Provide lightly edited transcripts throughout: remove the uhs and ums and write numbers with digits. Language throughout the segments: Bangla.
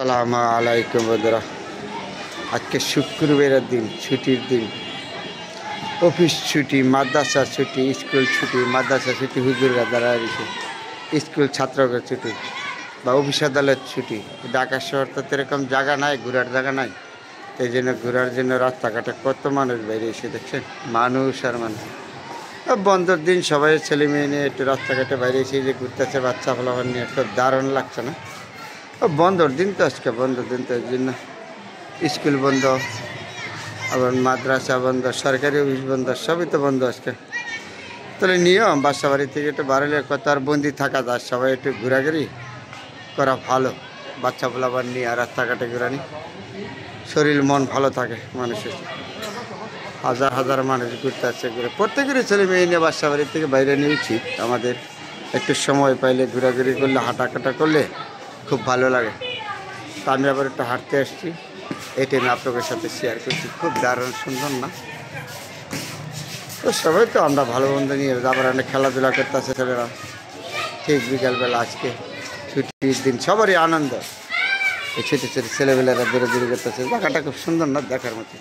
আসসালামু আলাইকুম বন্ধুরা। আজকে শুক্রবারের দিন, ছুটির দিন। অফিস ছুটি, মাদ্রাসা ছুটি, স্কুল ছুটি, মাদ্রাসা ছুটি, হুজুররা দাঁড়ায় রয়েছে। স্কুল ছাত্রদের ছুটি বা অফিস আদালত ছুটি। ঢাকা শহর তো এরকম জায়গা নাই, ঘোরার জায়গা নাই। এই জন্য ঘোরার জন্য রাস্তাঘাটে কত মানুষ বাইরে এসে দেখছেন, মানুষ আর মানুষ। বন্ধের দিন সবাই ছেলে মেয়ে নিয়ে একটু রাস্তাঘাটে বাইরে এসে যে ঘুরতেছে, বাচ্চা ফলাফল নিয়ে খুব দারুণ লাগছে না? বন্ধর দিন তো আজকে, বন্ধর দিন তো এর জন্য স্কুল বন্ধ, আবার মাদ্রাসা বন্ধ, সরকারি অফিস বন্ধ, সবই তো বন্ধ আজকে। তাহলে নিয়ম বাসা বাড়ি থেকে একটু বাড়ালে কত আর বন্দি থাকা যায়, সবাই একটু ঘোরাঘুরি করা ভালো। বাচ্চা ফলাবার নিয়ে আর রাস্তাঘাটে ঘোরানি, শরীর মন ভালো থাকে মানুষের। হাজার হাজার মানুষ ঘুরতে আসছে, ঘুরে প্রত্যেকেরই ছেলে মেয়ে নিয়ে বাসা বাড়ি থেকে বাইরে নিয়ে উচিত আমাদের। একটু সময় পাইলে ঘোরাঘুরি করলে, হাঁটাকাটা করলে খুব ভালো লাগে। তা আমি আবার একটু হাঁটতে আসছি, এই টাইমে আপনাদের সাথে শেয়ার করছি। খুব দারুণ সুন্দর না? তো সবাই তো আমরা ভালো মন্দ নিয়ে আবার অনেক খেলাধুলা করতেছে ছেলেরা। ঠিক বিকালবেলা আজকে ছুটির দিন, সবারই আনন্দ। এই ছোটো ছোটো ছেলেবেলারা দূরে দূরে করতেছে, জায়গাটা খুব সুন্দর না দেখার মতো।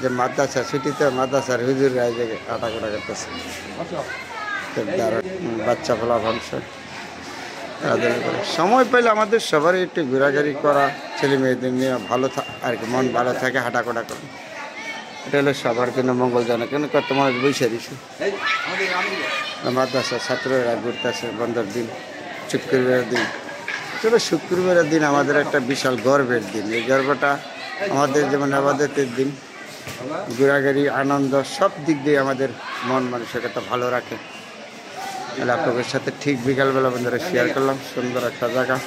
যে মাদ্রাসা ছুটিতে মাদ্রাসার হুজুররা এই জায়গায় কাটাকুটা করতেছে, খুব দারুণ। বাচ্চা ফলা ভংস খেলাধুলা করে সময় পেলে আমাদের সবারই একটু ঘোরাঘুরি করা, ছেলে মেয়েদের নিয়ে ভালো আর কি, মন ভালো থাকে, হাঁটাকোটা করে। এটা হলো সবার জন্য মঙ্গলজনক। কেন কত মানুষ বসে দিছে, মাদ্রাসার ছাত্ররা ঘুরতেছে বন্ধের দিন, শুক্রবারের দিন। তবে শুক্রবারের দিন আমাদের একটা বিশাল গর্বের দিন। এই গর্বটা আমাদের যেমন আবাদতের দিন, ঘোরাঘুরি আনন্দ সব দিক দিয়ে আমাদের মন মানসিকতা ভালো রাখে। তাহলে আপনাদের সাথে ঠিক বিকালবেলা বন্ধুরা শেয়ার করলাম সুন্দর একটা জায়গা,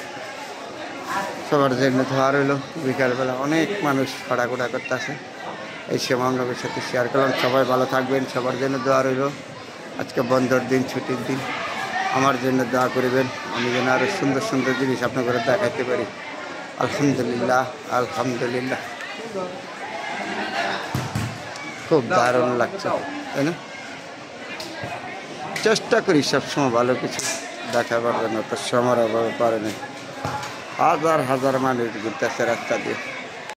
সবার জন্য ধোয়া রইল। বিকালবেলা অনেক মানুষ হাঁটাঘোটা করতেছে, এই সময় আপনাদের সাথে শেয়ার করলাম। সবাই ভালো থাকবেন, সবার জন্য দোয়া রইল। আজকে বন্ধের দিন, ছুটির দিন, আমার জন্য দোয়া করবেন, আমি যেন আরও সুন্দর সুন্দর জিনিস আপনাদের দেখাতে পারি। আলহামদুলিল্লাহ, আলহামদুলিল্লাহ, খুব দারুণ লাগছে, তাই না? চেষ্টা করি সবসময় ভালো কিছু দেখাবার জন্য, তো সময়ের অভাবে পারে না। হাজার হাজার মানুষ ঘুরতেছে রাস্তা দিয়ে।